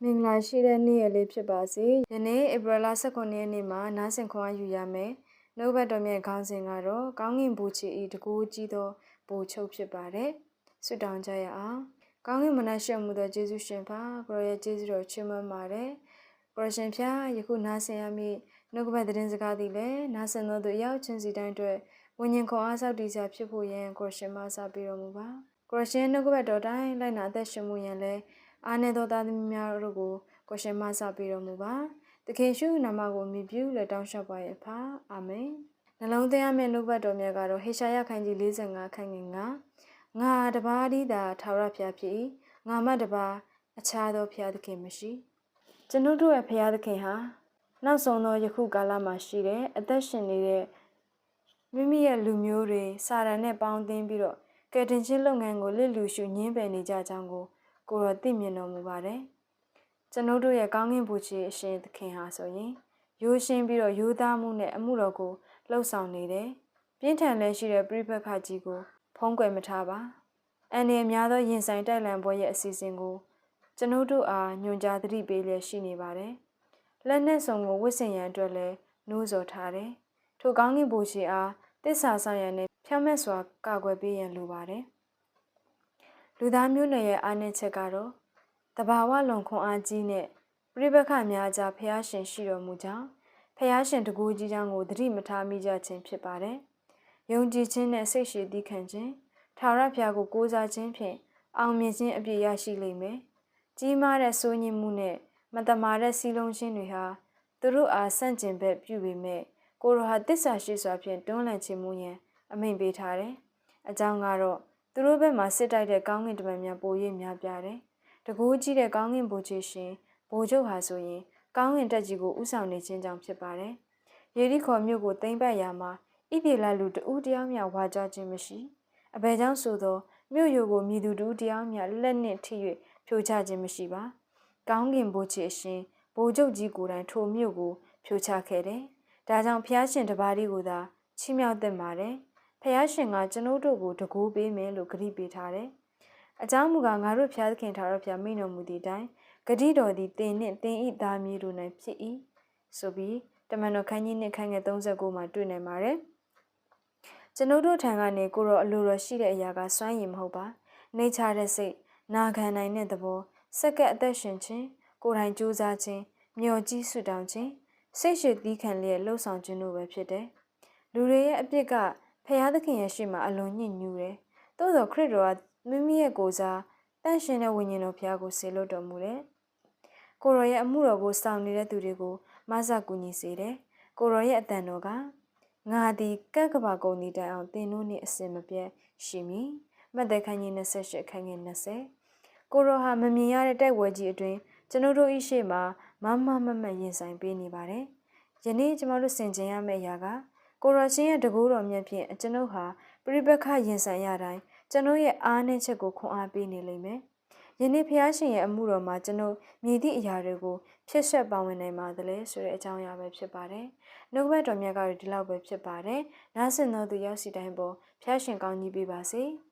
မင်္ဂလာရှိတဲ့နေ့ရက်လေးဖြစ်ပါစေ။ယနေ့ဧပြီလ19ရက်နေ့မှာနားဆင်ခွင့်ယူရမယ်။နှုတ်ဘတ်တော်မြတ်ခေါင်းစဉ်ကတော့ကောင်းကင်ဘုရား၏တကူကြီးသောဘိုလ်ချုပ်ဖြစ်ပါတယ်။ဆုတောင်းကြရအောင်။ကောင်းကင်မနရှမှုသောယေရှုရှင်ဖာကိုရောရဲ့ယေရှုတော်ချီးမွမ်းပါတယ်။ကိုရရှင်ဖျားယခုနားဆင်ရမည့်နှုတ်ဘတ်သတင်းစကားသည်လည်းနားဆင်သောသူအရောက်ချင်းစီတိုင်းအတွက်ဝိညာဉ်ခွန်အားဆောက်တည်စရာဖြစ်ဖို့ယံကိုရရှင်မဆပေးတော်မူပါ။ကိုရရှင်နှုတ်ဘတ်တော်တိုင်းလိုက်နာအသက်ရှင်မှုယံလည်းအာနေသောသားသမီးများတို့ကိုကိုရှင်မဆပေးတော်မူပါ။သခင်ရှုနာမကိုမြည်ပြုလက်တောင်းလျှောက်ပါရဲ့ဖာ။အာမင်။နှလုံးသွင်းရမယ့်နှုတ်ဘတ်တော်မြတ်ကတော့ဟေရှာယခန်းကြီး45ခန်းငယ်9ငါတပါးသည်သာထာဝရဘုရားဖြစ်၏။ငါမှတပါးအခြားသောဘုရားသခင်မရှိ။ကျွန်ုပ်တို့ရဲ့ဘုရားသခင်ဟာနောက်ဆုံးသောယခုကာလမှာရှိတဲ့အသက်ရှင်နေတဲ့မိမိရဲ့လူမျိုးတွေစာရန်နဲ့ပေါင်းသင်းပြီးတော့ကယ်တင်ခြင်းလုပ်ငန်းကိုလစ်လူရှုညှင်းပယ်နေကြကြောင်းကိုရောသိမြင်တော်မူပါတယ်။ကျွန်ုပ်တို့ရဲ့ကောင်းကင်ဘုရားအရှင်သခင်ဟာဆိုရင်ရိုးရှင်းပြီးတော့ရိုးသားမှုနဲ့အမှုတော်ကိုလှုပ်ဆောင်နေတယ်။ပြင်းထန်လည်းရှိတဲ့ပြိပက္ခကြီးကိုဖုံးကွယ်မထားပါ။အန္တရာယ်များသောရင်ဆိုင်တိုက်လံပွဲရဲ့အစီအစဉ်ကိုကျွန်ုပ်တို့အားညွှန်ကြားသတိပေးလျက်ရှိနေပါတယ်။လက်နက်စုံကိုဝစ်ဆင်ရန်အတွက်လည်းနှိုးဆော်ထားတယ်။ထိုကောင်းကင်ဘုရားအားတစ္ဆာဆောင်ရန်နဲ့ဖြောင့်မတ်စွာကာကွယ်ပေးရန်လိုပါတယ်။လူသားမျိုးနွယ်ရဲ့အားနည်းချက်ကတော့တဘာဝလုံခွန်အားကြီးနဲ့ပြိပက္ခများကြားဖျားရှင်ရှိတော်မူကြောင်းဖျားရှင်တကူကြီးကြောင်းကိုသတိမထားမိကြခြင်းဖြစ်ပါတယ်။ယုံကြည်ခြင်းနဲ့စိတ်ရှည်သီးခံခြင်းထာဝရဘုရားကိုကိုးစားခြင်းဖြင့်အောင်မြင်ခြင်းအပြည့်ရရှိလိမ့်မယ်။ကြီးမားတဲ့စိုးညစ်မှုနဲ့မတမာတဲ့စီလုံးခြင်းတွေဟာသူတို့အားဆန့်ကျင်ဘက်ပြုပေမဲ့ကိုရောဟာတစ္ဆာရှိစွာဖြင့်တွန်းလှန်ခြင်းမူရန်အမိန့်ပေးထားတယ်။အကြောင်းကတော့သူတို့ဘက်မှာစစ်တိုက်တဲ့ကောင်းကင်တမန်များပို၍များပြားတယ်။တကူကြီးတဲ့ကောင်းကင်ဘုရားရှင်ဘိုလ်ချုပ်ဟာဆိုရင်ကောင်းကင်တက်ကြီးကိုဥဆောင်နေခြင်းကြောင့်ဖြစ်ပါတယ်။ယေရိခေါမြို့ကိုသိမ်းပိုက်ရာမှာဣသေလလူတဦးတယောက်မျှဝါကြခြင်းမရှိ။အဘယ်ကြောင့်ဆိုသောမြို့ရိုကိုမြည်သူတဦးတယောက်မျှလက်နှင့်ထိ၍ဖြိုချခြင်းမရှိပါ။ကောင်းကင်ဘုရားရှင်ဘိုလ်ချုပ်ကြီးကိုယ်တိုင်ထိုမြို့ကိုဖြိုချခဲ့တယ်။ဒါကြောင့်ဖျားရှင်တပါးဒီကိုသာချီးမြှောက်သင့်ပါတယ်။ဖျားရှင်ကကျွန်ုပ်တို့ကိုတကူပေးမယ်လို့ဂရုပေးထားတယ်။အကြောင်းမူကားငါတို့ဖျားသခင်ထာဝရဘုရားမိန့်တော်မူသည့်အတိုင်းဂတိတော်သည်တင်နှင့်တင်ဤသားမြေတို့၌ဖြစ်၏ဆိုပြီးတမန်တော်ခန်းကြီးနှင့်ခန်းငယ်39မှာတွေ့နိုင်ပါတယ်။ကျွန်ုပ်တို့ထံကနေကိုရောအလိုတော်ရှိတဲ့အရာကစွမ်းရည်မဟုတ်ပါ။နှိမ့်ချတဲ့စိတ်နာခံနိုင်တဲ့သဘောစက္ကပ်အသက်ရှင်ခြင်းကိုယ်တိုင်ကြိုးစားခြင်းမျှော်ကြည့်ဆုတောင်းခြင်းစိတ်ရှည်သီးခံလျက်လှုပ်ဆောင်ခြင်းတို့ပဲဖြစ်တယ်။လူတွေရဲ့အပြစ်ကဖျားသခင်ရဲ့ရှေ့မှာအလွန်ညှဉ်းညူးတယ်။သို့သောခရစ်တော်ကမိမိရဲ့ကိုယ်စားတန့်ရှင်တဲ့ဝိညာဉ်တော်ဖျားကိုဆေလွတ်တော်မူတယ်။ကိုရောရဲ့အမှုတော်ကိုစောင့်နေတဲ့သူတွေကိုမဆကူညီစေတယ်။ကိုရောရဲ့အတန်တော်ကငါသည်ကက်ကဘာကုန်သည့်တိုင်အောင်သင်တို့နှင့်အစဉ်မပြတ်ရှိမည်။မဿဲခန်းကြီး28ခန်းငယ်20ကိုရောဟာမမြင်ရတဲ့တိုက်ဝဲကြီးအတွင်းကျွန်တို့၏ရှေ့မှာမမမရင်ဆိုင်ပေးနေပါတယ်။ယနေ့ကျွန်တော်တို့ဆင်ခြင်ရမယ့်အရာကကိုရောချင်းရဲ့တကူတော်မြတ်ဖြင့်ကျွန်ုပ်ဟာပြိပက္ခရင်ဆိုင်ရတိုင်းကျွန်ုပ်ရဲ့အားနည်းချက်ကိုခွန်အားပေးနေလိမ့်မယ်။ယနေ့ဖျားရှင်ရဲ့အမှုတော်မှာကျွန်ုပ်မြည်သည့်အရာတွေကိုဖြစ်ဆက်ပါဝင်နိုင်ပါသလဲဆိုတဲ့အကြောင်းအရာပဲဖြစ်ပါတယ်။နှုတ်ဘတ်တော်မြတ်ကဒီလောက်ပဲဖြစ်ပါတယ်။နားဆင်သောသူရောက်စီတိုင်းပေါ်ဖျားရှင်ကောင်းကြီးပေးပါစေ။